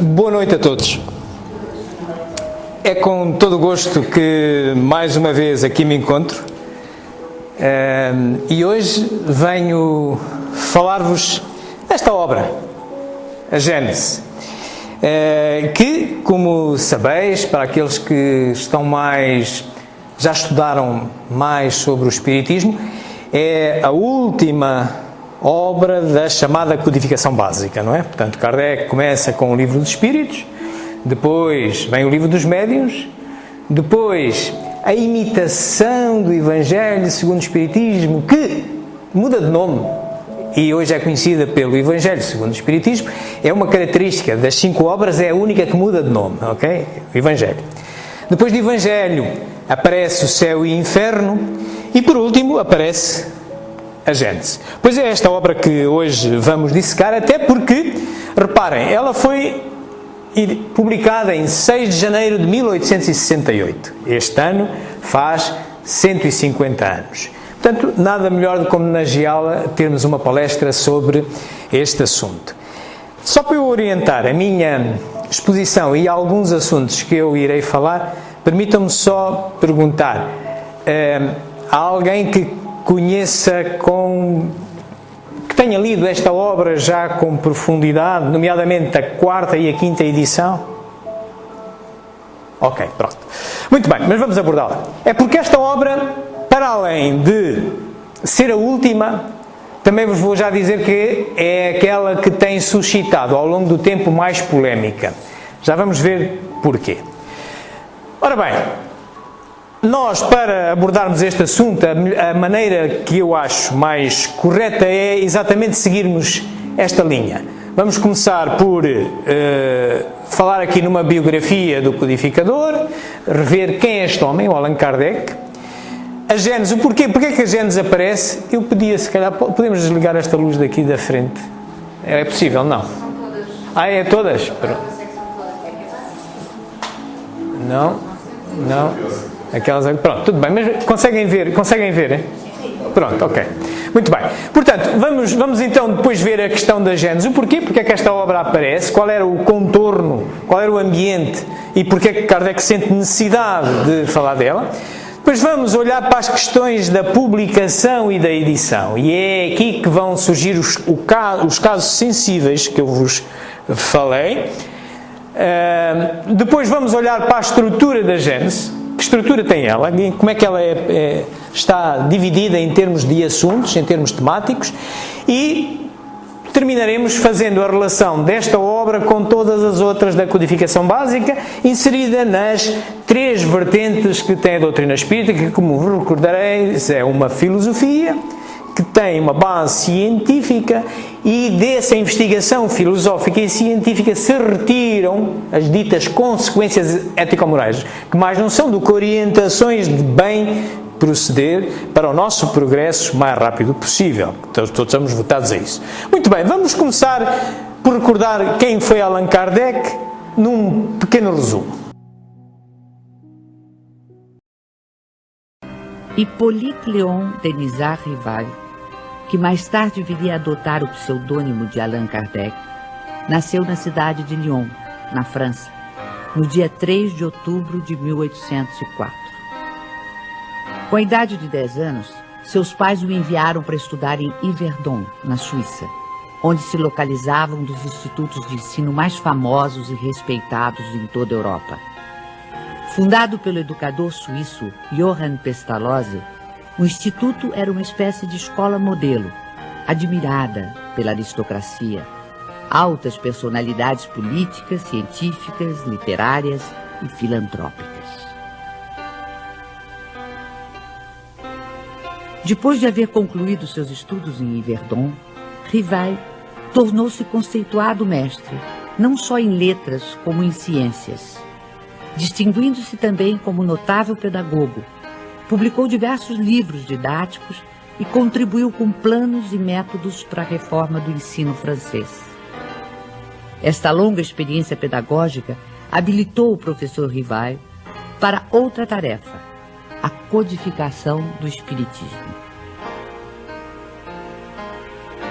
boa noite a todos. É com todo o gosto que mais uma vez aqui me encontro e hoje venho falar-vos desta obra, a Gênese, que, como sabeis, para aqueles que já estudaram mais sobre o Espiritismo, é a última obra da chamada codificação básica, não é? Portanto, Kardec começa com o Livro dos Espíritos, depois vem o Livro dos Médiuns, depois a imitação do Evangelho segundo o Espiritismo, que muda de nome e hoje é conhecida pelo Evangelho segundo o Espiritismo. É uma característica das 5 obras, é a única que muda de nome, ok? O Evangelho. Depois do Evangelho aparece o Céu e o Inferno e, por último, aparece a Gênese. Pois é esta obra que hoje vamos dissecar, até porque, reparem, ela foi publicada em 6 de janeiro de 1868. Este ano faz 150 anos. Portanto, nada melhor do que homenageá-la, termos uma palestra sobre este assunto. Só para eu orientar a minha exposição e alguns assuntos que eu irei falar, permitam-me só perguntar, há alguém que conheça, que tenha lido esta obra já com profundidade, nomeadamente a 4ª e a 5ª edição? Ok, pronto. Muito bem, mas vamos abordá-la. É porque esta obra, para além de ser a última, também vos vou já dizer que é aquela que tem suscitado ao longo do tempo mais polémica. Já vamos ver porquê. Ora bem, nós, para abordarmos este assunto, a maneira que eu acho mais correta é exatamente seguirmos esta linha. Vamos começar por falar aqui numa biografia do codificador, rever quem é este homem, o Allan Kardec. A Gênese, o porquê que a Gênese aparece? Eu pedia, se calhar, podemos desligar esta luz daqui da frente? É possível? Não. Ah, é todas? Pronto. Não, não. Aquelas, pronto, tudo bem, mas conseguem ver, hein? Pronto, ok. Muito bem. Portanto, vamos então depois ver a questão da Gênese. O porquê? Porque é que esta obra aparece? Qual era o contorno? Qual era o ambiente? E porquê é que Kardec sente necessidade de falar dela? Depois vamos olhar para as questões da publicação e da edição. E é aqui que vão surgir os casos sensíveis que eu vos falei. Depois vamos olhar para a estrutura da Gênese. Que estrutura tem ela? Como é que ela está dividida em termos de assuntos, em termos temáticos? E terminaremos fazendo a relação desta obra com todas as outras da codificação básica, inserida nas 3 vertentes que tem a doutrina espírita, que, como vos recordareis, é uma filosofia que tem uma base científica, e dessa investigação filosófica e científica se retiram as ditas consequências ético-morais, que mais não são do que orientações de bem proceder para o nosso progresso mais rápido possível. Todos estamos votados a isso. Muito bem, vamos começar por recordar quem foi Allan Kardec, num pequeno resumo. Hippolyte Léon Denisard Rivail, que mais tarde viria a adotar o pseudônimo de Allan Kardec, nasceu na cidade de Lyon, na França, no dia 3 de outubro de 1804. Com a idade de 10 anos, seus pais o enviaram para estudar em Yverdon, na Suíça, onde se localizavam um dos institutos de ensino mais famosos e respeitados em toda a Europa. Fundado pelo educador suíço Johann Pestalozzi, o instituto era uma espécie de escola modelo, admirada pela aristocracia, altas personalidades políticas, científicas, literárias e filantrópicas. Depois de haver concluído seus estudos em Yverdon, Rivail tornou-se conceituado mestre, não só em letras como em ciências. Distinguindo-se também como notável pedagogo, publicou diversos livros didáticos e contribuiu com planos e métodos para a reforma do ensino francês. Esta longa experiência pedagógica habilitou o professor Rivail para outra tarefa, a codificação do Espiritismo.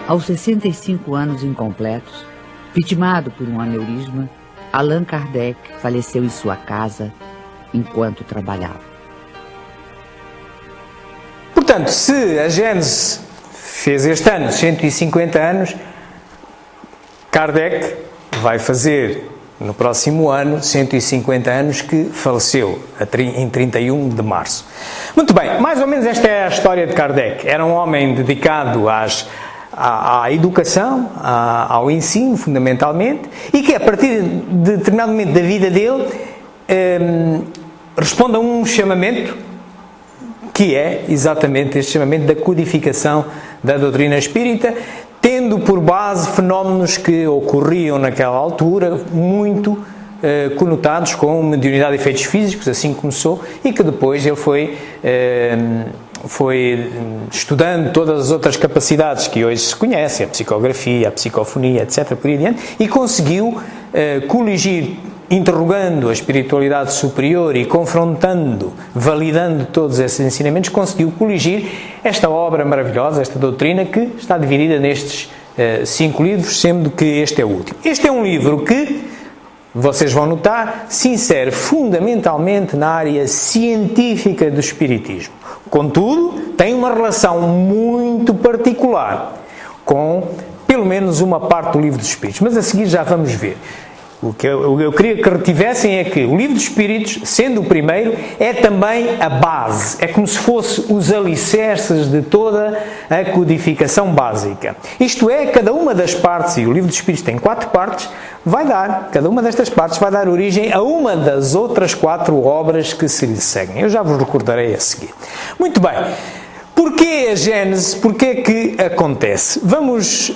Aos 65 anos incompletos, vitimado por um aneurisma, Allan Kardec faleceu em sua casa enquanto trabalhava. Portanto, se a Gênese fez este ano 150 anos, Kardec vai fazer no próximo ano 150 anos que faleceu em 31 de março. Muito bem, mais ou menos esta é a história de Kardec. Era um homem dedicado à educação, ao ensino, fundamentalmente, e que a partir de determinado momento da vida dele responde a um chamamento que é exatamente este chamamento da codificação da doutrina espírita, tendo por base fenómenos que ocorriam naquela altura, muito conotados com mediunidade de efeitos físicos, assim começou, e que depois ele foi estudando todas as outras capacidades que hoje se conhecem, a psicografia, a psicofonia, etc., por aí adiante, e conseguiu coligir, interrogando a espiritualidade superior e confrontando, validando todos esses ensinamentos, conseguiu coligir esta obra maravilhosa, esta doutrina, que está dividida nestes 5 livros, sendo que este é o último. Este é um livro que, vocês vão notar, se insere fundamentalmente na área científica do espiritismo. Contudo, tem uma relação muito particular com, pelo menos, uma parte do Livro dos Espíritos. Mas a seguir já vamos ver. O que eu queria que retivessem é que o Livro dos Espíritos, sendo o primeiro, é também a base. É como se fosse os alicerces de toda a codificação básica. Isto é, cada uma das partes, e o Livro dos Espíritos tem 4 partes, cada uma destas partes vai dar origem a uma das outras 4 obras que se lhe seguem. Eu já vos recordarei a seguir. Muito bem. Porquê a Gênese? Porquê que acontece? Vamos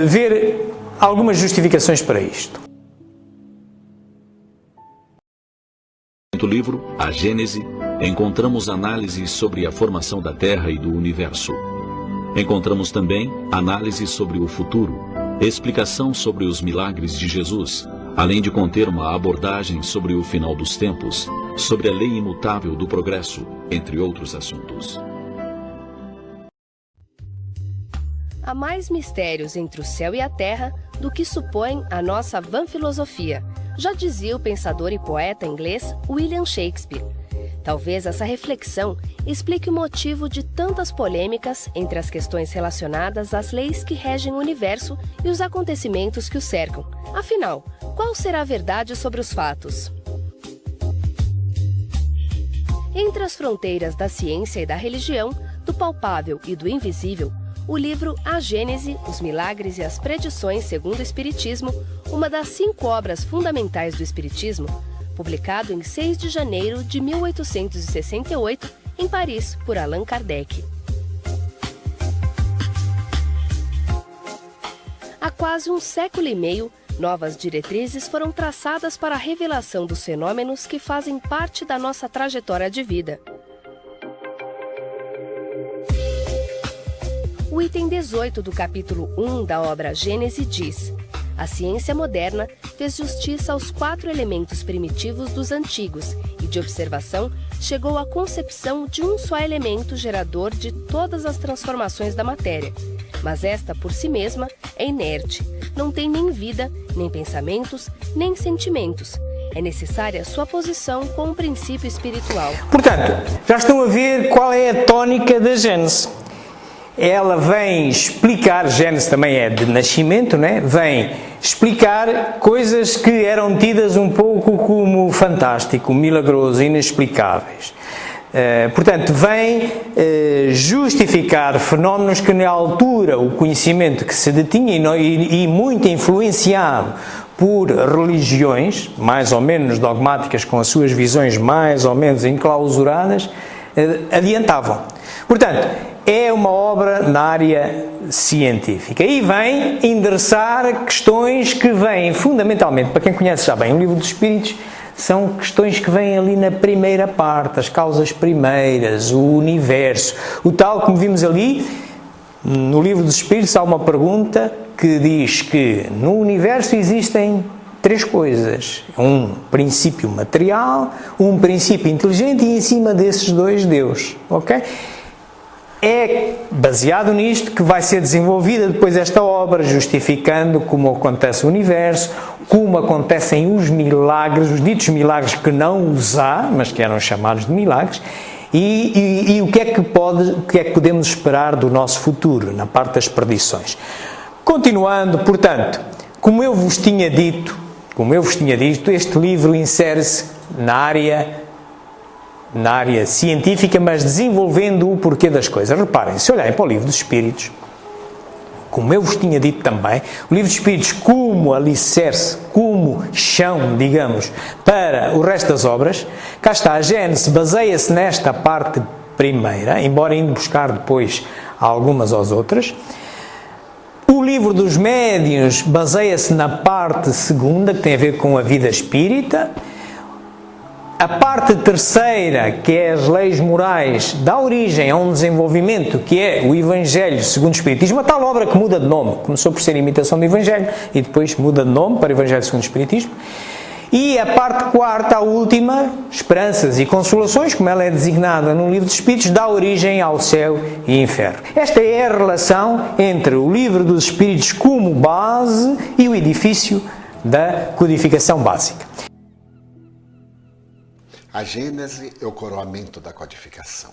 ver algumas justificações para isto. No livro A Gênese, encontramos análises sobre a formação da Terra e do Universo. Encontramos também análises sobre o futuro, explicação sobre os milagres de Jesus, além de conter uma abordagem sobre o final dos tempos, sobre a lei imutável do progresso, entre outros assuntos. Há mais mistérios entre o céu e a terra do que supõe a nossa vã filosofia, já dizia o pensador e poeta inglês William Shakespeare. Talvez essa reflexão explique o motivo de tantas polêmicas entre as questões relacionadas às leis que regem o universo e os acontecimentos que o cercam. Afinal, qual será a verdade sobre os fatos? Entre as fronteiras da ciência e da religião, do palpável e do invisível, o livro A Gênese, os Milagres e as Predições segundo o Espiritismo, uma das 5 obras fundamentais do Espiritismo, publicado em 6 de janeiro de 1868, em Paris, por Allan Kardec. Há quase um século e meio, novas diretrizes foram traçadas para a revelação dos fenômenos que fazem parte da nossa trajetória de vida. O item 18 do capítulo 1 da obra Gênese diz: a ciência moderna fez justiça aos 4 elementos primitivos dos antigos e, de observação, chegou à concepção de um só elemento gerador de todas as transformações da matéria. Mas esta, por si mesma, é inerte, não tem nem vida, nem pensamentos, nem sentimentos. É necessária sua posição com o princípio espiritual. Portanto, já estão a ver qual é a tónica da Gênese. Ela vem explicar, Gênese também é de nascimento, né? Vem explicar coisas que eram tidas um pouco como fantástico, milagroso, inexplicáveis. Portanto, vem justificar fenómenos que na altura o conhecimento que se detinha e muito influenciado por religiões, mais ou menos dogmáticas, com as suas visões mais ou menos enclausuradas, adiantavam. Portanto, é uma obra na área científica e vem endereçar questões que vêm fundamentalmente, para quem conhece já bem o Livro dos Espíritos, são questões que vêm ali na primeira parte, as causas primeiras, o universo, o tal, como vimos ali, no Livro dos Espíritos há uma pergunta que diz que no universo existem 3 coisas, um princípio material, um princípio inteligente e em cima desses 2 Deus, ok? é baseado nisto que vai ser desenvolvida depois esta obra, justificando como acontece o universo, como acontecem os milagres, os ditos milagres que não os há, mas que eram chamados de milagres, e o que é que podemos esperar do nosso futuro, na parte das predições. Continuando, portanto, como eu vos tinha dito, este livro insere-se na área científica, mas desenvolvendo o porquê das coisas. Reparem, se olharem para o livro dos Espíritos, como eu vos tinha dito também, o livro dos Espíritos como alicerce, como chão, digamos, para o resto das obras, cá está, a Gênese baseia-se nesta parte primeira, embora indo buscar depois algumas às outras. O livro dos Médiuns baseia-se na parte segunda, que tem a ver com a vida espírita. A parte terceira, que é as leis morais, dá origem a um desenvolvimento que é o Evangelho segundo o Espiritismo, a tal obra que muda de nome. Começou por ser imitação do Evangelho e depois muda de nome para Evangelho segundo o Espiritismo. E a parte quarta, a última, Esperanças e Consolações, como ela é designada no Livro dos Espíritos, dá origem ao céu e inferno. Esta é a relação entre o Livro dos Espíritos como base e o edifício da codificação básica. A Gênese é o coroamento da codificação.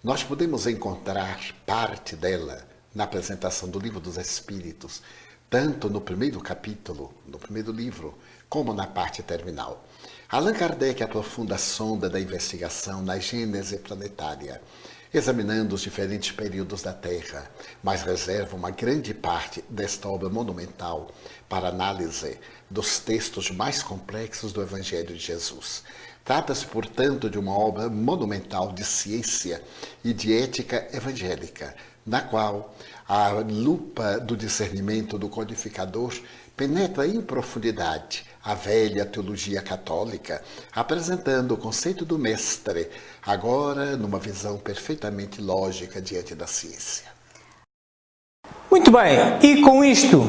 Nós podemos encontrar parte dela na apresentação do Livro dos Espíritos, tanto no primeiro capítulo, no primeiro livro, como na parte terminal. Allan Kardec aprofunda a sonda da investigação na Gênese planetária, examinando os diferentes períodos da Terra, mas reserva uma grande parte desta obra monumental para análise dos textos mais complexos do Evangelho de Jesus. Trata-se, portanto, de uma obra monumental de ciência e de ética evangélica, na qual a lupa do discernimento do codificador penetra em profundidade a velha teologia católica, apresentando o conceito do mestre, agora numa visão perfeitamente lógica diante da ciência. Muito bem, e com isto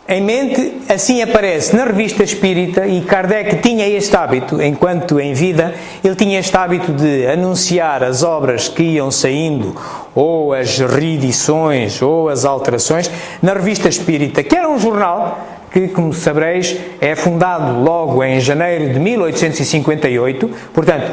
em mente, assim aparece na Revista Espírita, e Kardec tinha este hábito, enquanto em vida, ele tinha este hábito de anunciar as obras que iam saindo, ou as reedições, ou as alterações, na Revista Espírita, que era um jornal que, como sabereis, é fundado logo em janeiro de 1858, portanto,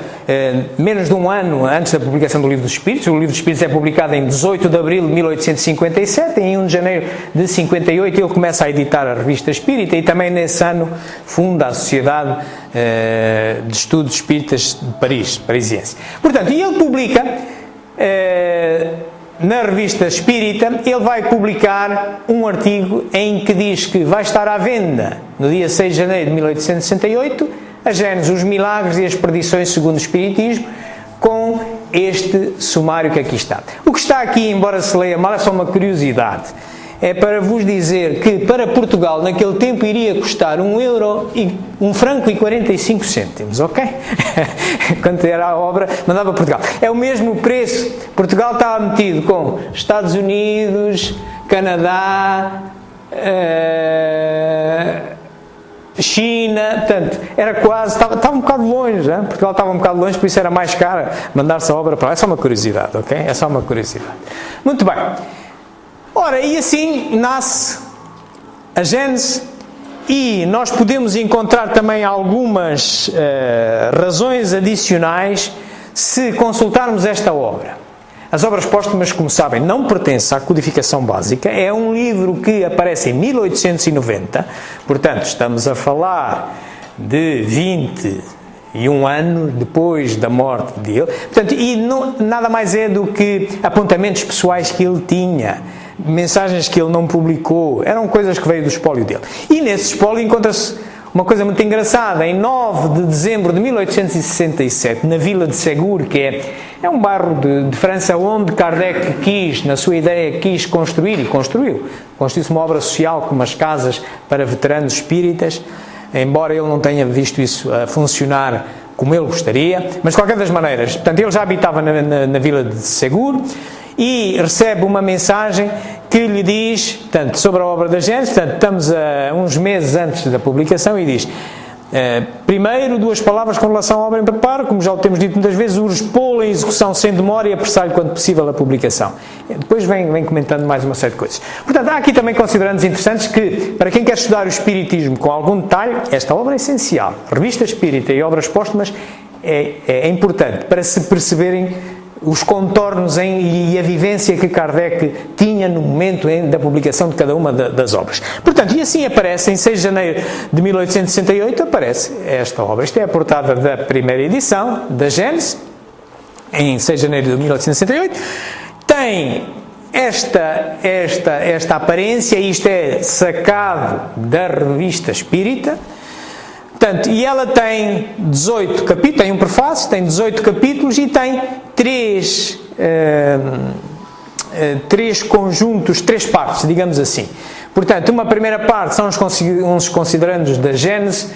menos de um ano antes da publicação do Livro dos Espíritos. O Livro dos Espíritos é publicado em 18 de abril de 1857, em 1 de janeiro de 58 ele começa a editar a Revista Espírita e também nesse ano funda a Sociedade de Estudos Espíritas de Paris, parisiense. Portanto, e ele publica... na Revista Espírita, ele vai publicar um artigo em que diz que vai estar à venda, no dia 6 de janeiro de 1868, a Gênese, os milagres e as predições segundo o Espiritismo, com este sumário que aqui está. O que está aqui, embora se leia mal, é só uma curiosidade. É para vos dizer que para Portugal, naquele tempo, iria custar €1 franco e 45 cêntimos, ok? Quanto era a obra, mandava Portugal. É o mesmo preço. Portugal estava metido com Estados Unidos, Canadá, China, portanto, era quase, estava um bocado longe, hein? Portugal estava um bocado longe, por isso era mais caro mandar-se a obra para lá. É só uma curiosidade, ok? É só uma curiosidade. Muito bem. Ora, e assim nasce a Gênese, e nós podemos encontrar também algumas razões adicionais se consultarmos esta obra. As obras póstumas, como sabem, não pertencem à codificação básica, é um livro que aparece em 1890, portanto estamos a falar de 21 anos depois da morte dele, portanto, e não, nada mais é do que apontamentos pessoais que ele tinha, mensagens que ele não publicou, eram coisas que veio do espólio dele. E nesse espólio encontra-se uma coisa muito engraçada. Em 9 de dezembro de 1867, na vila de Ségur, que é um bairro de França, onde Kardec quis, na sua ideia, quis construir, e construiu-se uma obra social com umas casas para veteranos espíritas, embora ele não tenha visto isso a funcionar como ele gostaria, mas de qualquer das maneiras, portanto, ele já habitava na vila de Ségur, e recebe uma mensagem que lhe diz, portanto, sobre a obra da Gênese, portanto, estamos a uns meses antes da publicação, e diz: Primeiro, duas palavras com relação à obra em preparo, como já o temos dito muitas vezes, urge pô-la em execução sem demora e apressar-lhe quando possível a publicação. Depois vem comentando mais uma série de coisas. Portanto, há aqui também considerandos interessantes que, para quem quer estudar o Espiritismo com algum detalhe, esta obra é essencial. Revista Espírita e obras póstumas é importante para se perceberem os contornos e a vivência que Kardec tinha no momento da publicação de cada uma das obras. Portanto, e assim aparece, em 6 de janeiro de 1868, aparece esta obra. Isto é a portada da primeira edição, da Gênese, em 6 de janeiro de 1868. Tem esta aparência, isto é sacado da Revista Espírita. Portanto, e ela tem 18 capítulos, tem um prefácio, tem 18 capítulos e tem três conjuntos, 3 partes, digamos assim. Portanto, uma primeira parte são uns considerandos da Gênese,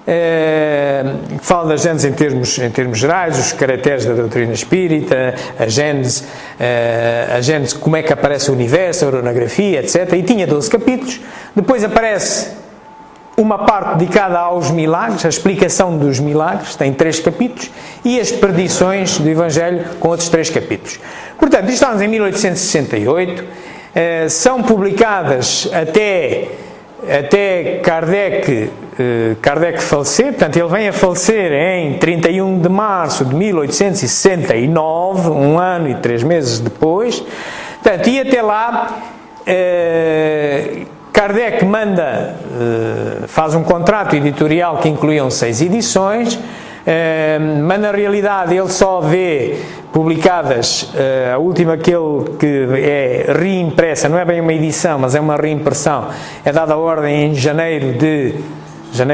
que fala da Gênese em termos gerais, os caracteres da doutrina espírita, a Gênese, como é que aparece o universo, a oronografia, etc. E tinha 12 capítulos. Depois aparece uma parte dedicada aos milagres, a explicação dos milagres, tem 3 capítulos, e as predições do Evangelho com outros 3 capítulos. Portanto, estamos em 1868, são publicadas até Kardec falecer, portanto ele vem a falecer em 31 de março de 1869, 1 ano e 3 meses depois. Portanto, e até lá Kardec faz um contrato editorial que incluíam 6 edições, mas na realidade ele só vê publicadas a última, que é reimpressa, não é bem uma edição, mas é uma reimpressão, é dada a ordem em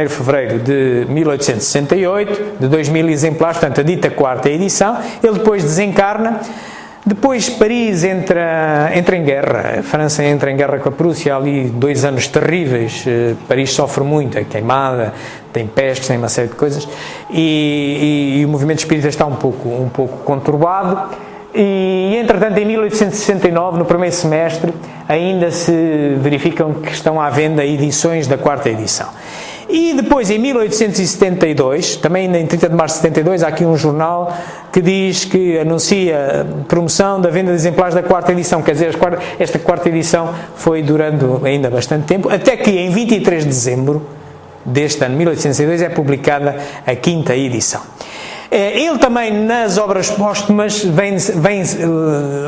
fevereiro de 1868, de 2000 exemplares, portanto a dita 4ª edição. Ele depois desencarna. Depois Paris entra em guerra, a França entra em guerra com a Prússia, ali 2 anos terríveis, Paris sofre muito, é queimada, tem pestes, tem uma série de coisas, e o movimento espírita está um pouco conturbado, e entretanto em 1869, no primeiro semestre, ainda se verificam que estão à venda edições da 4ª edição. E depois, em 1872, também em 30 de março de 72, há aqui um jornal que diz que anuncia promoção da venda de exemplares da 4ª edição. Quer dizer, esta 4ª edição foi durando ainda bastante tempo, até que em 23 de dezembro deste ano, 1862, é publicada a 5ª edição. Ele também, nas obras póstumas, vem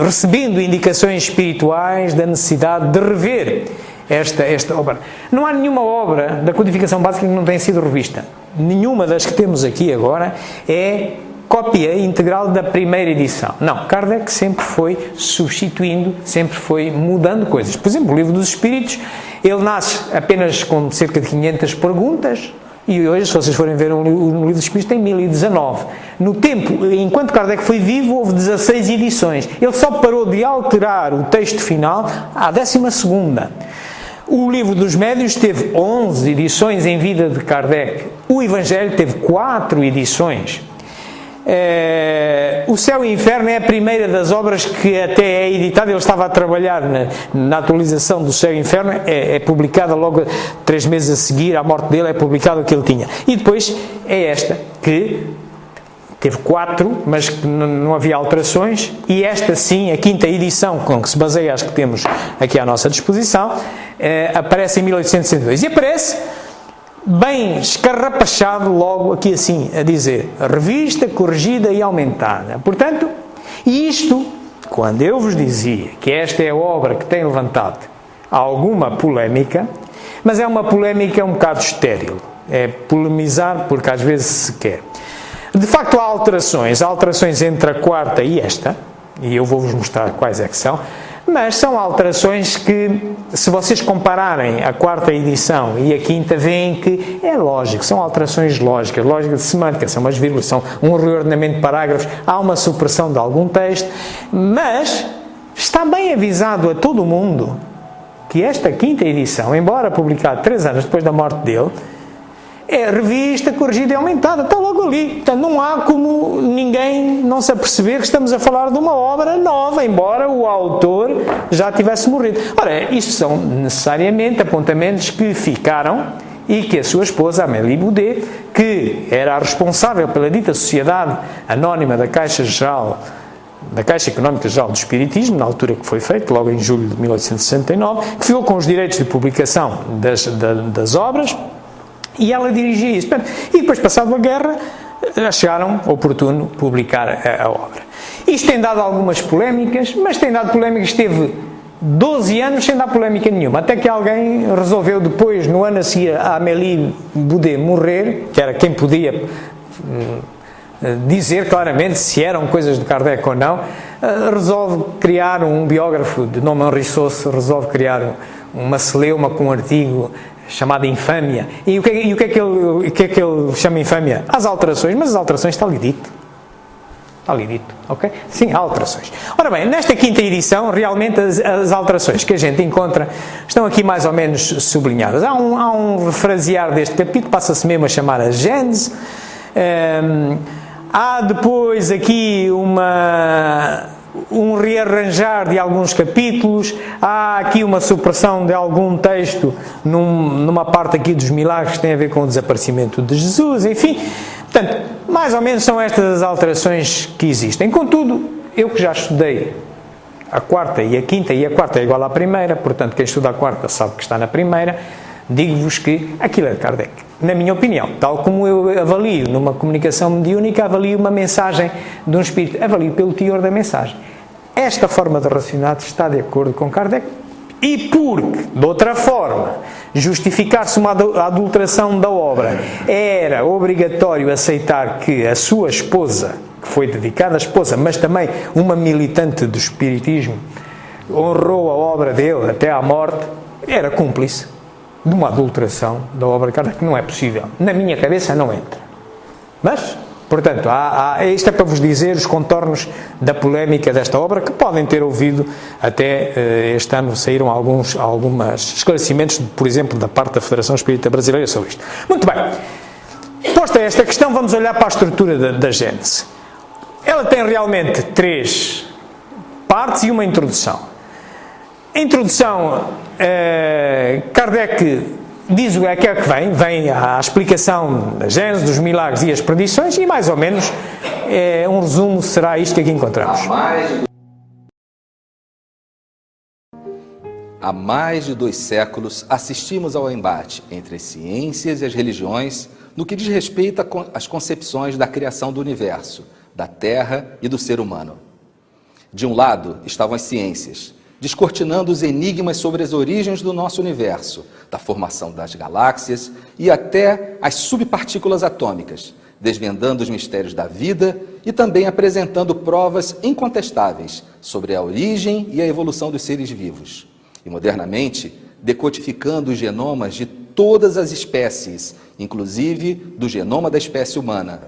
recebendo indicações espirituais da necessidade de rever esta obra. Não há nenhuma obra da codificação básica que não tenha sido revista. Nenhuma das que temos aqui agora é cópia integral da primeira edição. Não, Kardec sempre foi substituindo, sempre foi mudando coisas. Por exemplo, o Livro dos Espíritos, ele nasce apenas com cerca de 500 perguntas, e hoje, se vocês forem ver o Livro dos Espíritos, tem 1019. No tempo, enquanto Kardec foi vivo, houve 16 edições. Ele só parou de alterar o texto final à 12ª. O Livro dos Médiuns teve 11 edições em vida de Kardec. O Evangelho teve 4 edições. O Céu e o Inferno é a primeira das obras que até é editada. Ele estava a trabalhar na atualização do Céu e o Inferno, é publicada logo 3 meses a seguir à morte dele, é publicado o que ele tinha. E depois é esta, que teve 4, mas que não havia alterações, e esta sim, a 5ª edição, com que se baseia as que temos aqui à nossa disposição, aparece em 1862. E aparece bem escarrapachado logo aqui assim, a dizer, revista, corrigida e aumentada. Portanto, isto, quando eu vos dizia que esta é a obra que tem levantado alguma polémica, mas é uma polémica um bocado estéril, é polemizar porque às vezes se quer. De facto há alterações entre a 4ª e esta, e eu vou-vos mostrar quais é que são, mas são alterações que, se vocês compararem a 4ª edição e a 5ª, veem que é lógico, são alterações lógicas de semântica, são umas vírgulas, são um reordenamento de parágrafos, há uma supressão de algum texto, mas está bem avisado a todo o mundo que esta 5ª edição, embora publicada 3 anos depois da morte dele, é revista, corrigida e aumentada, está logo ali. Portanto, não há como ninguém não se aperceber que estamos a falar de uma obra nova, embora o autor já tivesse morrido. Ora, isto são necessariamente apontamentos que ficaram e que a sua esposa, Amélie Boudet, que era a responsável pela dita Sociedade Anónima da Caixa Económica Geral do Espiritismo, na altura que foi feito, logo em julho de 1869, que ficou com os direitos de publicação das obras, e ela dirigia isso. E depois, passado a guerra, acharam oportuno publicar a obra. Isto tem dado algumas polémicas, mas tem dado polémicas, teve 12 anos sem dar polémica nenhuma, até que alguém resolveu depois, no ano a seguir, a Amélie Boudet morrer, que era quem podia dizer claramente se eram coisas de Kardec ou não, resolve criar um biógrafo de nome Henri Sauce, resolve criar uma celeuma com um artigo chamado Infâmia. E o que é que ele chama Infâmia? As alterações, mas as alterações está ali dito. Está ali dito, ok? Sim, há alterações. Ora bem, nesta quinta edição, realmente as alterações que a gente encontra estão aqui mais ou menos sublinhadas. Há um refrasear deste capítulo, passa-se mesmo a chamar a Gênese. Há depois aqui um rearranjar de alguns capítulos, há aqui uma supressão de algum texto numa parte aqui dos milagres que tem a ver com o desaparecimento de Jesus, enfim. Portanto, mais ou menos são estas as alterações que existem. Contudo, eu que já estudei a quarta e a quinta, e a quarta é igual à primeira, portanto, quem estuda a quarta sabe que está na primeira, digo-vos que aquilo é de Kardec. Na minha opinião, tal como eu avalio numa comunicação mediúnica, avalio uma mensagem de um espírito, avalio pelo teor da mensagem. Esta forma de raciocinar está de acordo com Kardec, e porque, de outra forma, justificar-se uma adulteração da obra, era obrigatório aceitar que a sua esposa, que foi dedicada à esposa, mas também uma militante do espiritismo, honrou a obra dele até à morte, era cúmplice de uma adulteração da obra de Kardec, que não é possível. Na minha cabeça não entra. Mas, portanto, isto é para vos dizer os contornos da polémica desta obra, que podem ter ouvido até este ano saíram alguns esclarecimentos, por exemplo, da parte da Federação Espírita Brasileira sobre isto. Muito bem. Posta esta questão, vamos olhar para a estrutura da Gênese. Ela tem realmente 3 partes e uma introdução. A introdução, Kardec diz o que é que vem à explicação da Gênese, dos milagres e as predições, e mais ou menos um resumo será isto que aqui encontramos. Há mais de 2 séculos assistimos ao embate entre as ciências e as religiões no que diz respeito às concepções da criação do universo, da Terra e do ser humano. De um lado estavam as ciências, descortinando os enigmas sobre as origens do nosso universo, da formação das galáxias e até as subpartículas atômicas, desvendando os mistérios da vida e também apresentando provas incontestáveis sobre a origem e a evolução dos seres vivos. E, modernamente, decodificando os genomas de todas as espécies, inclusive do genoma da espécie humana.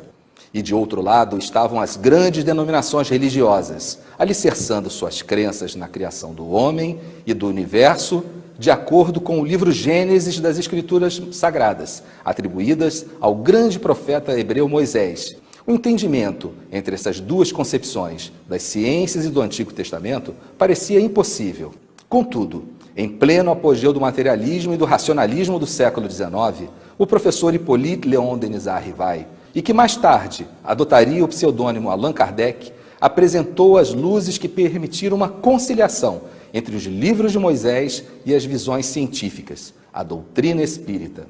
E, de outro lado, estavam as grandes denominações religiosas, alicerçando suas crenças na criação do homem e do universo, de acordo com o livro Gênesis das Escrituras Sagradas, atribuídas ao grande profeta hebreu Moisés. O entendimento entre essas duas concepções, das ciências e do Antigo Testamento, parecia impossível. Contudo, em pleno apogeu do materialismo e do racionalismo do século XIX, o professor Hippolyte Léon Denisard Rivail, e que mais tarde adotaria o pseudônimo Allan Kardec, apresentou as luzes que permitiram uma conciliação entre os livros de Moisés e as visões científicas, a doutrina espírita.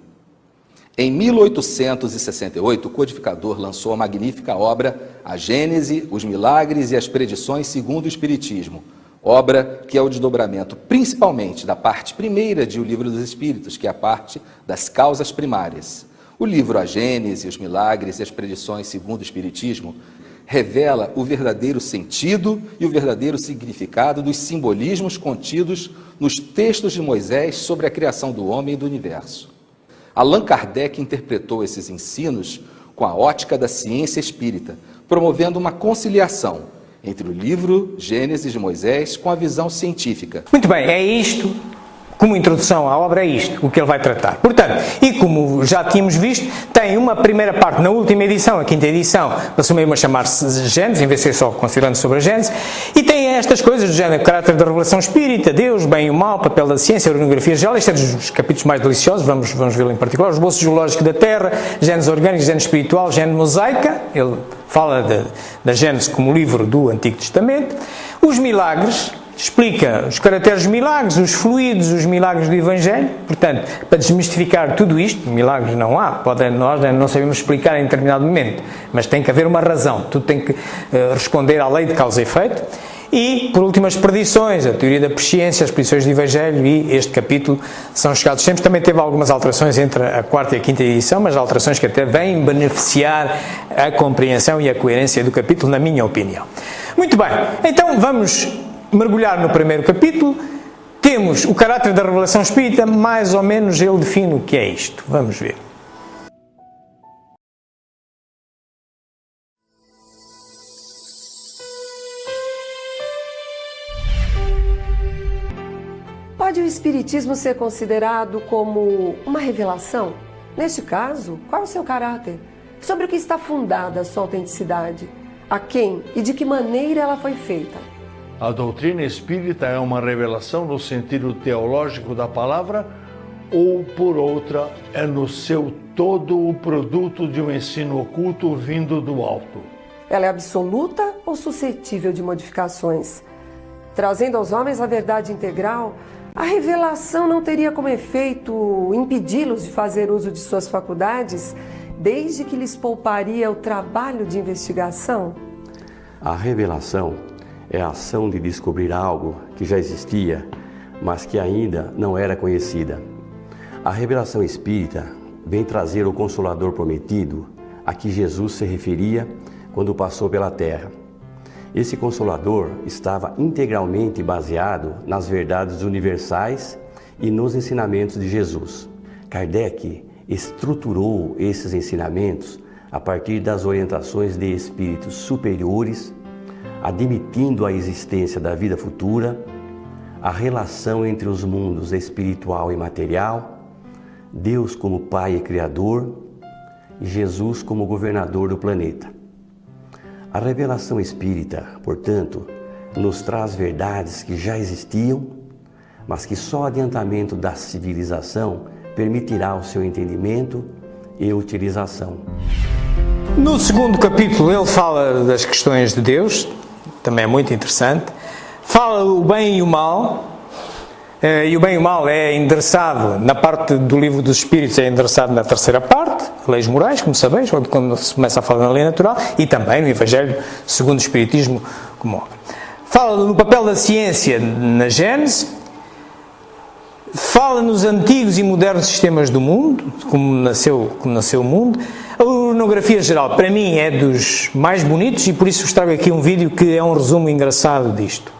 Em 1868, o codificador lançou a magnífica obra A Gênese, os Milagres e as Predições segundo o Espiritismo, obra que é o desdobramento principalmente da parte primeira de O Livro dos Espíritos, que é a parte das causas primárias. O livro A Gênese, os Milagres e as Predições segundo o Espiritismo revela o verdadeiro sentido e o verdadeiro significado dos simbolismos contidos nos textos de Moisés sobre a criação do homem e do universo. Allan Kardec interpretou esses ensinos com a ótica da ciência espírita, promovendo uma conciliação entre o livro Gênesis de Moisés com a visão científica. Muito bem, é isto como introdução à obra, é isto, o que ele vai tratar. Portanto, e como já tínhamos visto, tem uma primeira parte na última edição, a quinta edição, passou mesmo a chamar-se Gênesis, em vez de ser só considerando sobre a Gênesis, e tem estas coisas do género, caráter da revelação espírita, Deus, bem e o mal, papel da ciência, a orografia geral, este é dos capítulos mais deliciosos, vamos vê-lo em particular, os bolsos geológicos da Terra, Gênesis orgânica, Gênesis espiritual, Gênesis mosaica, ele fala da Gênesis como livro do Antigo Testamento, os milagres, explica os caracteres dos milagres, os fluidos, os milagres do Evangelho. Portanto, para desmistificar tudo isto, milagres não há, nós não sabemos explicar em determinado momento, mas tem que haver uma razão, tudo tem que responder à lei de causa e efeito. E, por último, as predições, a teoria da presciência, as predições do Evangelho, e este capítulo são chegados sempre. Também teve algumas alterações entre a quarta e a quinta edição, mas alterações que até vêm beneficiar a compreensão e a coerência do capítulo, na minha opinião. Muito bem, então vamos mergulhar no primeiro capítulo. Temos o caráter da revelação espírita, mais ou menos ele define o que é isto. Vamos ver. Pode o Espiritismo ser considerado como uma revelação? Neste caso, qual é o seu caráter? Sobre o que está fundada a sua autenticidade? A quem e de que maneira ela foi feita? A doutrina espírita é uma revelação no sentido teológico da palavra ou, por outra, é no seu todo o produto de um ensino oculto vindo do alto? Ela é absoluta ou suscetível de modificações? Trazendo aos homens a verdade integral, a revelação não teria como efeito impedi-los de fazer uso de suas faculdades, desde que lhes pouparia o trabalho de investigação? A revelação é a ação de descobrir algo que já existia, mas que ainda não era conhecida. A revelação espírita vem trazer o Consolador prometido a que Jesus se referia quando passou pela terra. Esse Consolador estava integralmente baseado nas verdades universais e nos ensinamentos de Jesus. Kardec estruturou esses ensinamentos a partir das orientações de espíritos superiores, admitindo a existência da vida futura, a relação entre os mundos espiritual e material, Deus como Pai e Criador e Jesus como governador do planeta. A revelação espírita, portanto, nos traz verdades que já existiam, mas que só o adiantamento da civilização permitirá o seu entendimento e utilização. No segundo capítulo ele fala das questões de Deus, também é muito interessante. Fala o bem e o mal, e o bem e o mal é endereçado, na parte do livro dos Espíritos é endereçado na terceira parte, leis morais, como sabeis, quando se começa a falar na lei natural, e também no Evangelho segundo o Espiritismo como obra. Fala no papel da ciência na Gênese, fala nos antigos e modernos sistemas do mundo, como nasceu o mundo. A orografia geral, para mim, é dos mais bonitos e por isso vos trago aqui um vídeo que é um resumo engraçado disto.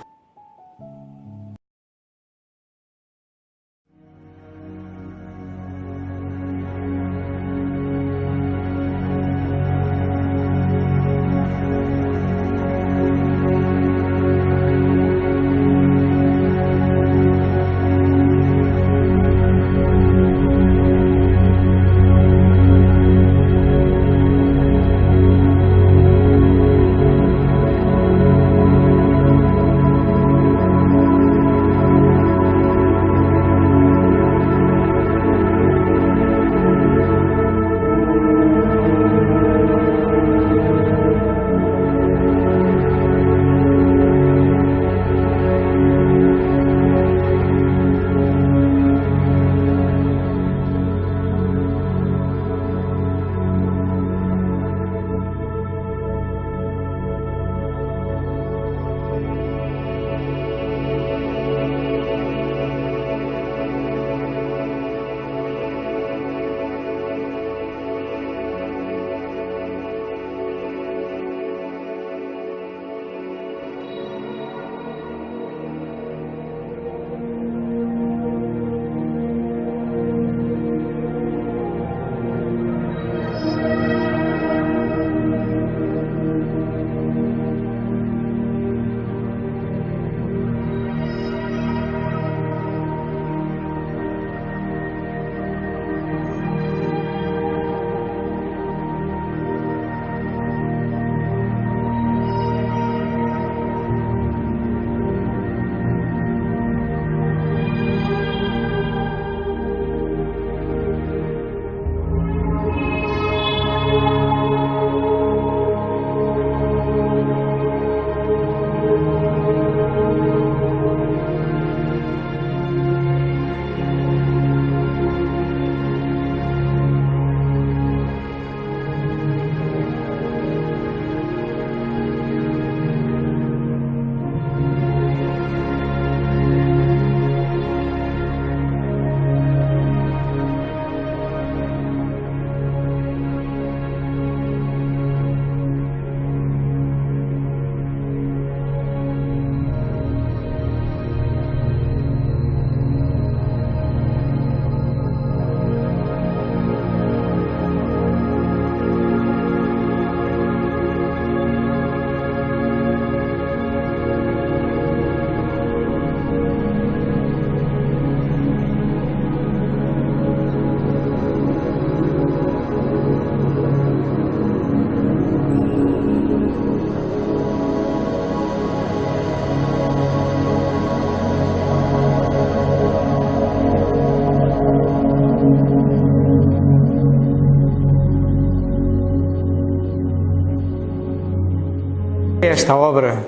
esta obra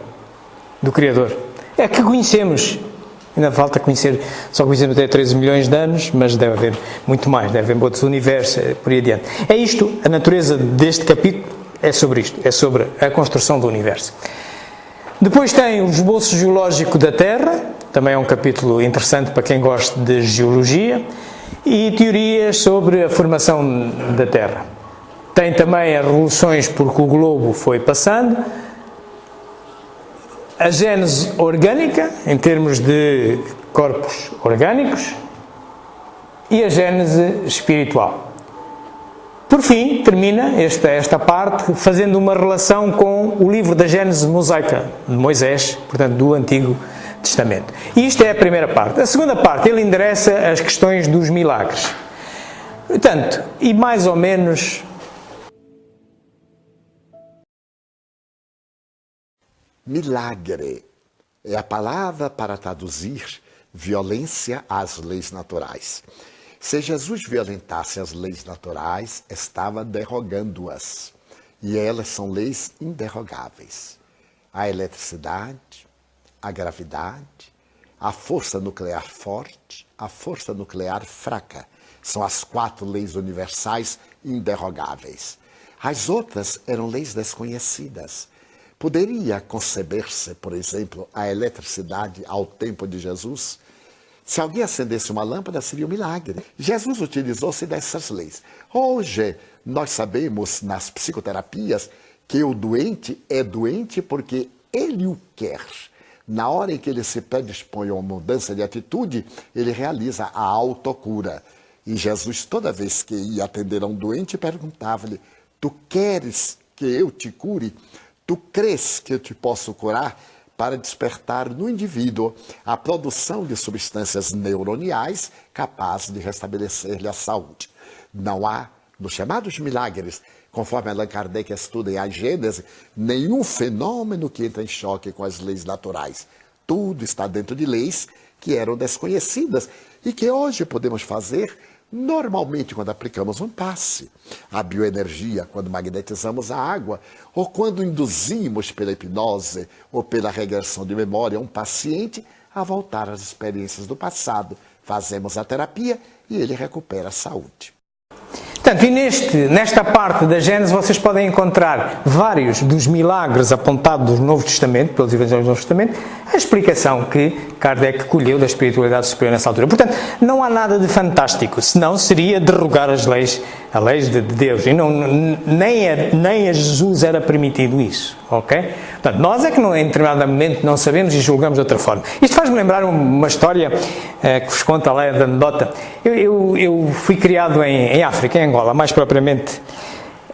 do Criador? É que conhecemos. Ainda falta conhecer, só conhecemos até 13 milhões de anos, mas deve haver muito mais, deve haver outros universos, por aí adiante. É isto, a natureza deste capítulo é sobre isto, é sobre a construção do universo. Depois tem o esboço geológico da Terra, também é um capítulo interessante para quem gosta de geologia, e teorias sobre a formação da Terra. Tem também as revoluções porque o globo foi passando, a gênese orgânica, em termos de corpos orgânicos, e a gênese espiritual. Por fim, termina esta parte fazendo uma relação com o livro da Gênese mosaica de Moisés, portanto, do Antigo Testamento. E isto é a primeira parte. A segunda parte, ele endereça as questões dos milagres. Portanto, e mais ou menos... Milagre é a palavra para traduzir violência às leis naturais. Se Jesus violentasse as leis naturais, estava derrogando-as. E elas são leis inderrogáveis. A eletricidade, a gravidade, a força nuclear forte, a força nuclear fraca. São as 4 leis universais inderrogáveis. As outras eram leis desconhecidas. Poderia conceber-se, por exemplo, a eletricidade ao tempo de Jesus? Se alguém acendesse uma lâmpada, seria um milagre. Jesus utilizou-se dessas leis. Hoje, nós sabemos nas psicoterapias que o doente é doente porque ele o quer. Na hora em que ele se predispõe a uma mudança de atitude, ele realiza a autocura. E Jesus, toda vez que ia atender a um doente, perguntava-lhe: tu queres que eu te cure? Tu crês que eu te posso curar? Para despertar no indivíduo a produção de substâncias neuroniais capazes de restabelecer-lhe a saúde. Não há, nos chamados milagres, conforme Allan Kardec estuda em A Gênese, nenhum fenômeno que entra em choque com as leis naturais. Tudo está dentro de leis que eram desconhecidas e que hoje podemos fazer normalmente quando aplicamos um passe, a bioenergia, quando magnetizamos a água, ou quando induzimos pela hipnose ou pela regressão de memória um paciente a voltar às experiências do passado. Fazemos a terapia e ele recupera a saúde. Portanto, e nesta parte da Gênese vocês podem encontrar vários dos milagres apontados do Novo Testamento, pelos Evangelhos do Novo Testamento, a explicação que Kardec colheu da espiritualidade superior nessa altura. Portanto, não há nada de fantástico, senão seria derrogar as leis de Deus. E nem a Jesus era permitido isso, ok? Portanto, nós é que em determinado momento não sabemos e julgamos de outra forma. Isto faz-me lembrar uma história que vos conto a lei da anedota. Eu fui criado em África, em Angola, mais propriamente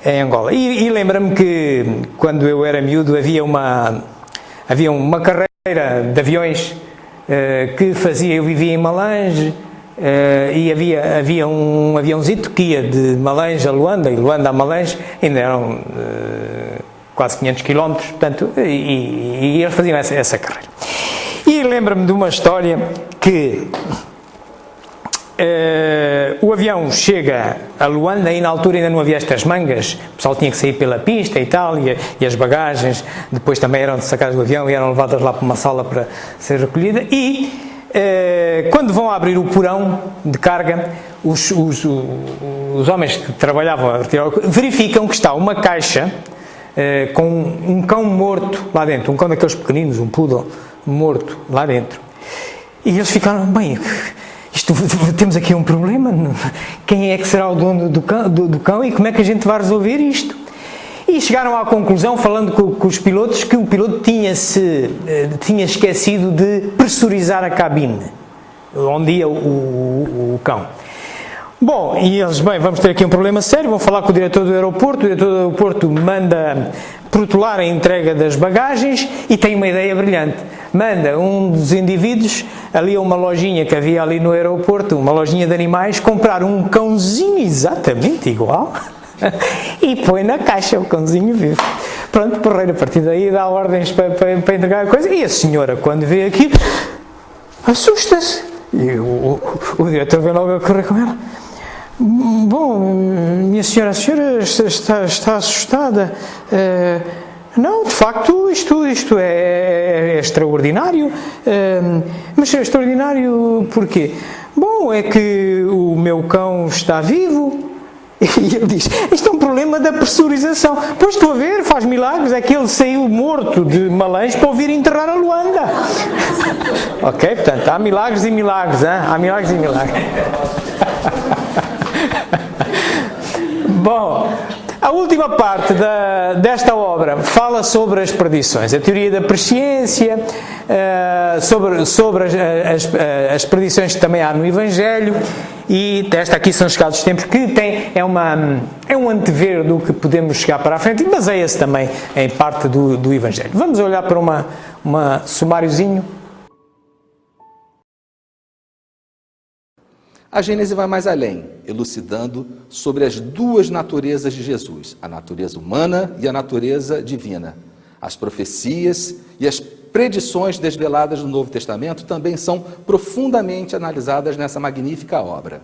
em Angola. E lembra-me que quando eu era miúdo havia uma carreira de aviões que fazia, eu vivia em Malange, e havia um aviãozito que ia de Malange a Luanda, e Luanda a Malange, ainda eram quase 500 km, portanto, e eles faziam essa carreira. E lembro-me de uma história que o avião chega a Luanda e na altura ainda não havia estas mangas, o pessoal tinha que sair pela pista e tal, e as bagagens depois também eram sacadas do avião e eram levadas lá para uma sala para ser recolhida, e quando vão abrir o porão de carga, os homens que trabalhavam a retirar, verificam que está uma caixa com um cão morto lá dentro, um cão daqueles pequeninos, um poodle morto lá dentro. E eles ficaram, bem, temos aqui um problema, quem é que será o dono do cão e como é que a gente vai resolver isto? E chegaram à conclusão, falando com os pilotos, que o piloto tinha esquecido de pressurizar a cabine, onde ia o cão. Bom, e eles, bem, vamos ter aqui um problema sério, vão falar com o diretor do aeroporto, o diretor do aeroporto manda protelar a entrega das bagagens e tem uma ideia brilhante. Manda um dos indivíduos ali a uma lojinha que havia ali no aeroporto, uma lojinha de animais, comprar um cãozinho exatamente igual e põe na caixa o cãozinho vivo. Pronto, porreiro, a partir daí dá ordens para entregar a coisa, e a senhora, quando vê aquilo, assusta-se. E o diretor vem logo a correr com ela. Bom, minha senhora, a senhora está assustada. Não, de facto, isto é extraordinário. Mas é extraordinário porquê? Bom, é que o meu cão está vivo. E ele diz, isto é um problema da pressurização. Pois estou a ver, faz milagres, é que ele saiu morto de Malães para vir enterrar a Luanda. Ok, portanto, há milagres e milagres, hein? Há milagres e milagres. Bom, a última parte desta obra fala sobre as predições, a teoria da presciência, sobre as predições que também há no Evangelho, e esta aqui são chegados os tempos, que é um antever do que podemos chegar para a frente, e baseia-se também em parte do Evangelho. Vamos olhar para uma sumáriozinho. A Gênese vai mais além, elucidando sobre as duas naturezas de Jesus, a natureza humana e a natureza divina. As profecias e as predições desveladas no Novo Testamento também são profundamente analisadas nessa magnífica obra.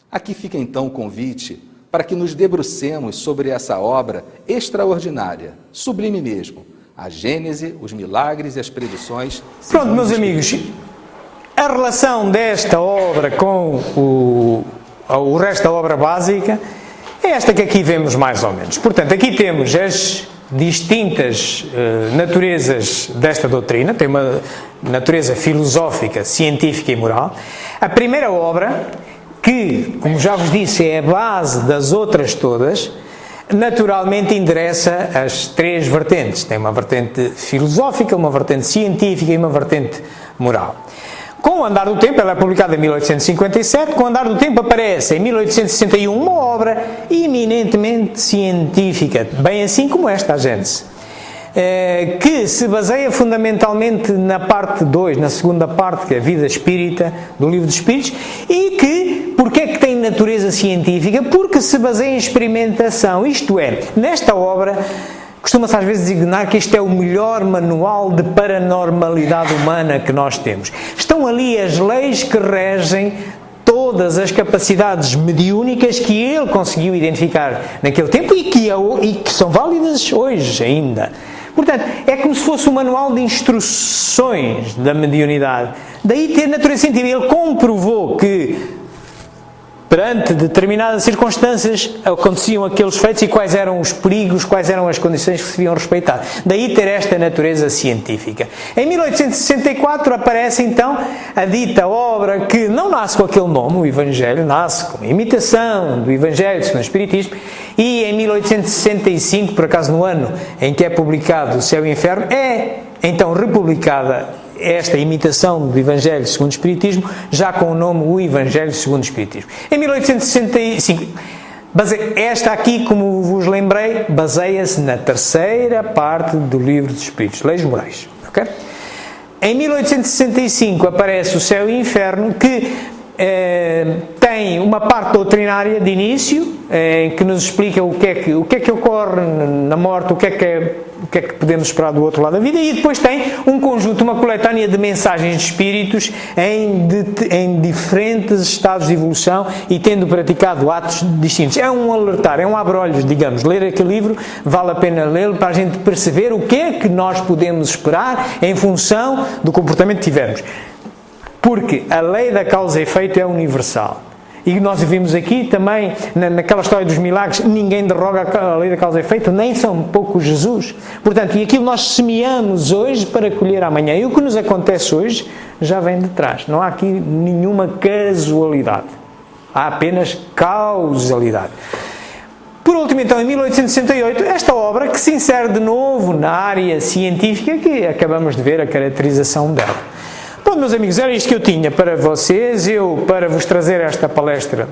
Aqui fica então o convite para que nos debrucemos sobre essa obra extraordinária, sublime mesmo, a Gênese, os milagres e as predições. Pronto, meus amigos, a relação desta obra com o resto da obra básica é esta que aqui vemos mais ou menos. Portanto, aqui temos as distintas naturezas desta doutrina, tem uma natureza filosófica, científica e moral. A primeira obra, que, como já vos disse, é a base das outras todas, naturalmente endereça as três vertentes. Tem uma vertente filosófica, uma vertente científica e uma vertente moral. Com o andar do tempo, ela é publicada em 1857, com o andar do tempo aparece em 1861 uma obra eminentemente científica, bem assim como esta, a Gênese, que se baseia fundamentalmente na parte 2, na segunda parte, que é a vida espírita do Livro dos Espíritos, e que, porque é que tem natureza científica? Porque se baseia em experimentação, isto é, nesta obra, costuma-se às vezes designar que este é o melhor manual de paranormalidade humana que nós temos. Estão ali as leis que regem todas as capacidades mediúnicas que ele conseguiu identificar naquele tempo e que são válidas hoje ainda. Portanto, é como se fosse um manual de instruções da mediunidade. Daí ter natureza científica. Ele comprovou que perante determinadas circunstâncias aconteciam aqueles feitos e quais eram os perigos, quais eram as condições que se deviam respeitar. Daí ter esta natureza científica. Em 1864 aparece então a dita obra que não nasce com aquele nome, o Evangelho, nasce com imitação do Evangelho segundo o Espiritismo, e em 1865, por acaso no ano em que é publicado O Céu e o Inferno, é então republicada esta imitação do Evangelho segundo o Espiritismo, já com o nome O Evangelho segundo o Espiritismo. Em 1865, esta aqui, como vos lembrei, baseia-se na terceira parte do Livro dos Espíritos, Leis Morais. Okay? Em 1865 aparece O Céu e o Inferno, que tem uma parte doutrinária de início, que nos explica o que é que ocorre na morte, o que é que podemos esperar do outro lado da vida, e depois tem um conjunto, uma coletânea de mensagens de espíritos em diferentes estados de evolução e tendo praticado atos distintos. É um alertar, é um abre-olhos, digamos. Ler aquele livro vale a pena lê-lo para a gente perceber o que é que nós podemos esperar em função do comportamento que tivermos. Porque a lei da causa e efeito é universal. E nós vimos aqui também, naquela história dos milagres, ninguém derroga a lei da causa e efeito, nem são pouco Jesus. Portanto, e aquilo nós semeamos hoje para colher amanhã. E o que nos acontece hoje já vem de trás. Não há aqui nenhuma casualidade. Há apenas causalidade. Por último, então, em 1868, esta obra que se insere de novo na área científica, que acabamos de ver a caracterização dela. Pronto, meus amigos, era isto que eu tinha para vocês. Eu, para vos trazer esta palestra,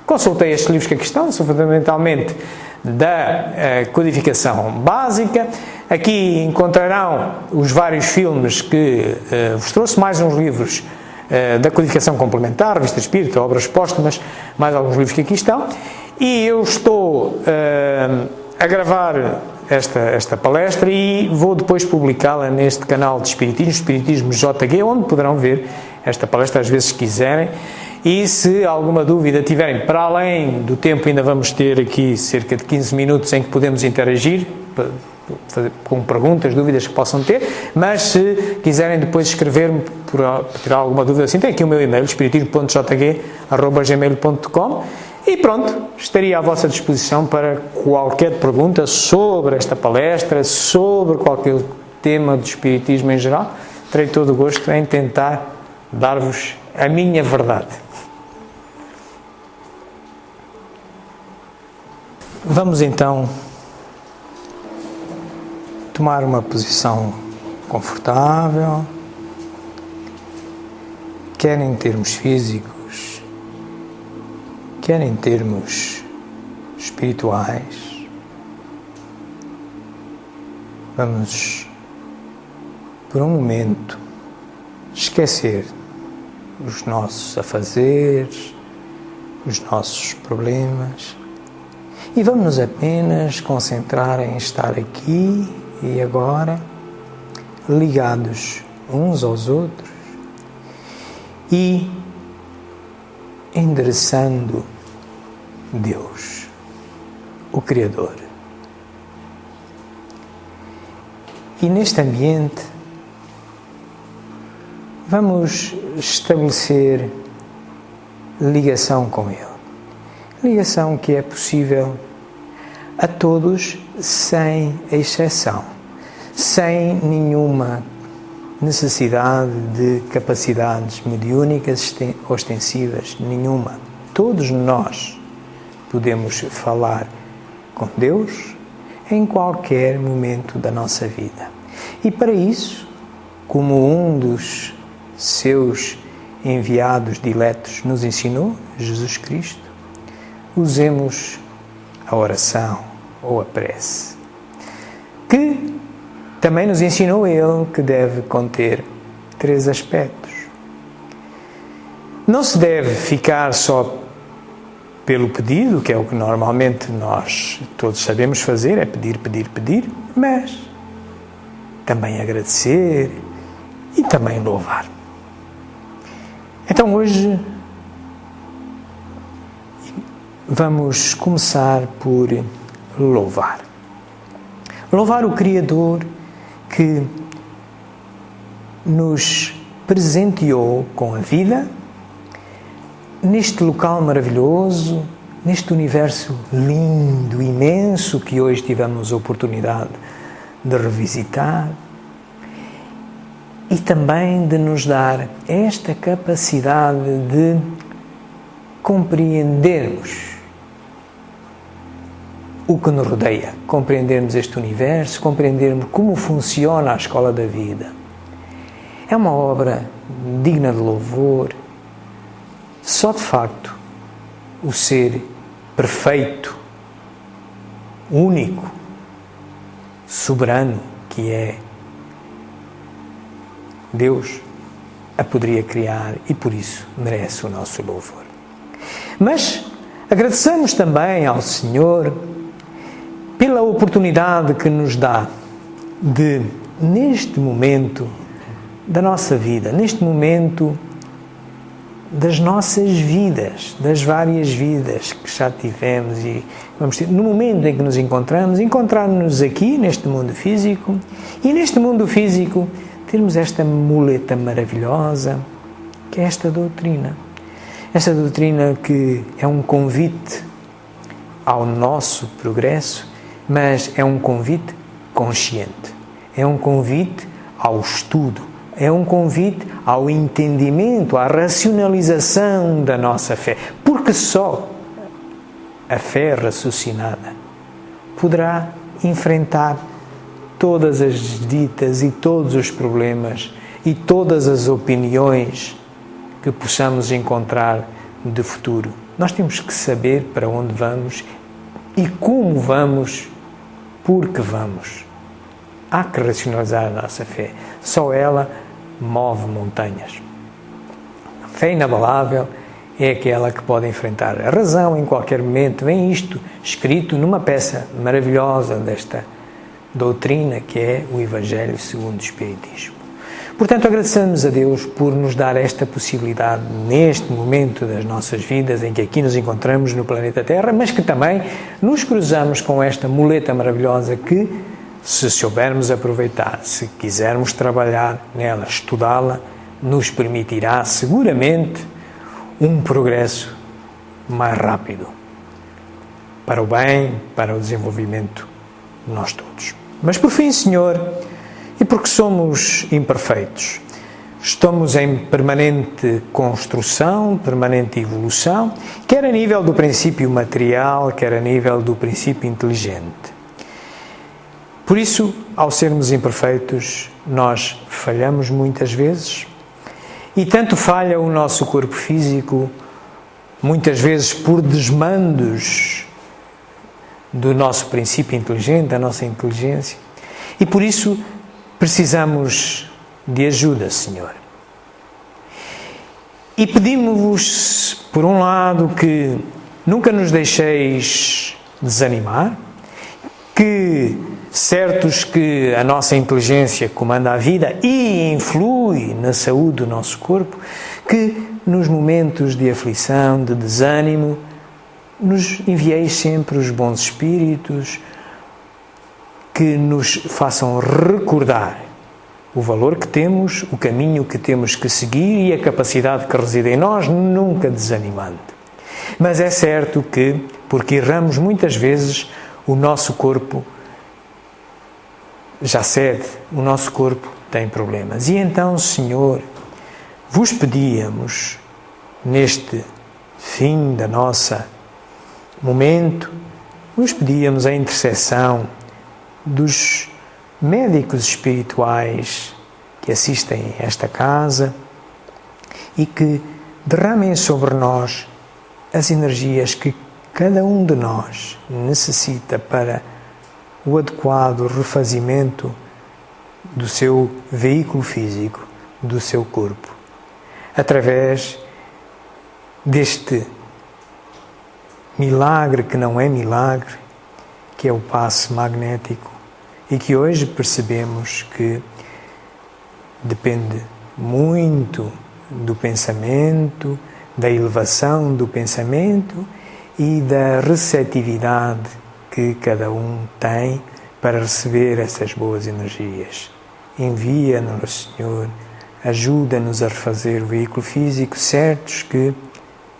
consultei estes livros que aqui estão, são fundamentalmente da codificação básica. Aqui encontrarão os vários filmes que vos trouxe, mais uns livros da codificação complementar, Revista Espírita, obras póstumas, mais alguns livros que aqui estão. E eu estou a gravar esta palestra e vou depois publicá-la neste canal de Espiritismo, Espiritismo JG, onde poderão ver esta palestra às vezes se quiserem. E se alguma dúvida tiverem, para além do tempo, ainda vamos ter aqui cerca de 15 minutos em que podemos interagir, com perguntas, dúvidas que possam ter, mas se quiserem depois escrever-me por tirar alguma dúvida assim, tem aqui o meu e-mail, espiritismo.jg@gmail.com, e pronto, estaria à vossa disposição para qualquer pergunta sobre esta palestra, sobre qualquer tema do espiritismo em geral. Terei todo o gosto em tentar dar-vos a minha verdade. Vamos então tomar uma posição confortável, quer em termos físicos, quer em termos espirituais. Vamos, por um momento, esquecer os nossos afazeres, os nossos problemas, e vamos apenas concentrar em estar aqui e agora, ligados uns aos outros e endereçando Deus, o Criador. E neste ambiente, vamos estabelecer ligação com Ele. Ligação que é possível a todos, sem exceção, sem nenhuma necessidade de capacidades mediúnicas ostensivas, nenhuma. Todos nós podemos falar com Deus em qualquer momento da nossa vida. E para isso, como um dos seus enviados diletos nos ensinou, Jesus Cristo, usemos a oração ou a prece, que também nos ensinou Ele que deve conter 3 aspectos. Não se deve ficar só pelo pedido, que é o que normalmente nós todos sabemos fazer, é pedir, pedir, pedir, mas também agradecer e também louvar. Então hoje vamos começar por louvar. Louvar o Criador que nos presenteou com a vida neste local maravilhoso, neste universo lindo, imenso, que hoje tivemos a oportunidade de revisitar, e também de nos dar esta capacidade de compreendermos o que nos rodeia, compreendermos este universo, compreendermos como funciona a escola da vida. É uma obra digna de louvor. Só de facto o ser perfeito, único, soberano, que é Deus, a poderia criar e por isso merece o nosso louvor. Mas agradecemos também ao Senhor pela oportunidade que nos dá de, neste momento da nossa vida, neste momento das nossas vidas, das várias vidas que já tivemos e vamos ter, no momento em que nos encontrar-nos aqui neste mundo físico, e neste mundo físico termos esta muleta maravilhosa que é esta doutrina. Esta doutrina que é um convite ao nosso progresso, mas é um convite consciente, é um convite ao estudo, é um convite ao entendimento, à racionalização da nossa fé, porque só a fé raciocinada poderá enfrentar todas as ditas e todos os problemas e todas as opiniões que possamos encontrar de futuro. Nós temos que saber para onde vamos e como vamos, porque vamos. Há que racionalizar a nossa fé. Só ela move montanhas. A fé inabalável é aquela que pode enfrentar a razão em qualquer momento. Vem isto escrito numa peça maravilhosa desta doutrina que é o Evangelho segundo o Espiritismo. Portanto, agradecemos a Deus por nos dar esta possibilidade neste momento das nossas vidas em que aqui nos encontramos no planeta Terra, mas que também nos cruzamos com esta muleta maravilhosa que se soubermos aproveitar, se quisermos trabalhar nela, estudá-la, nos permitirá seguramente um progresso mais rápido para o bem, para o desenvolvimento de nós todos. Mas por fim, Senhor, e porque somos imperfeitos, estamos em permanente construção, permanente evolução, quer a nível do princípio material, quer a nível do princípio inteligente. Por isso, ao sermos imperfeitos, nós falhamos muitas vezes, e tanto falha o nosso corpo físico, muitas vezes por desmandos do nosso princípio inteligente, da nossa inteligência, e por isso precisamos de ajuda, Senhor. E pedimos-vos, por um lado, que nunca nos deixeis desanimar, que, certos que a nossa inteligência comanda a vida e influi na saúde do nosso corpo, que nos momentos de aflição, de desânimo, nos envieis sempre os bons espíritos que nos façam recordar o valor que temos, o caminho que temos que seguir e a capacidade que reside em nós, nunca desanimando. Mas é certo que, porque erramos muitas vezes, o nosso corpo já cede, o nosso corpo tem problemas. E então, Senhor, vos pedíamos, neste fim da nossa momento, vos pedíamos a intercessão dos médicos espirituais que assistem a esta casa e que derramem sobre nós as energias que cada um de nós necessita para o adequado refazimento do seu veículo físico, do seu corpo, através deste milagre que não é milagre, que é o passe magnético, e que hoje percebemos que depende muito do pensamento, da elevação do pensamento e da receptividade que cada um tem para receber essas boas energias. Envia-nos, Senhor, ajuda-nos a refazer o veículo físico, certos que,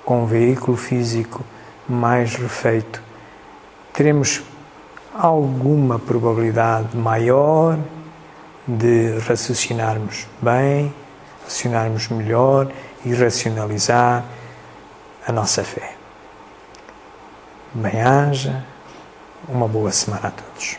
com o veículo físico mais refeito, teremos alguma probabilidade maior de raciocinarmos bem, raciocinarmos melhor e racionalizar a nossa fé. Bem-aja, uma boa semana a todos.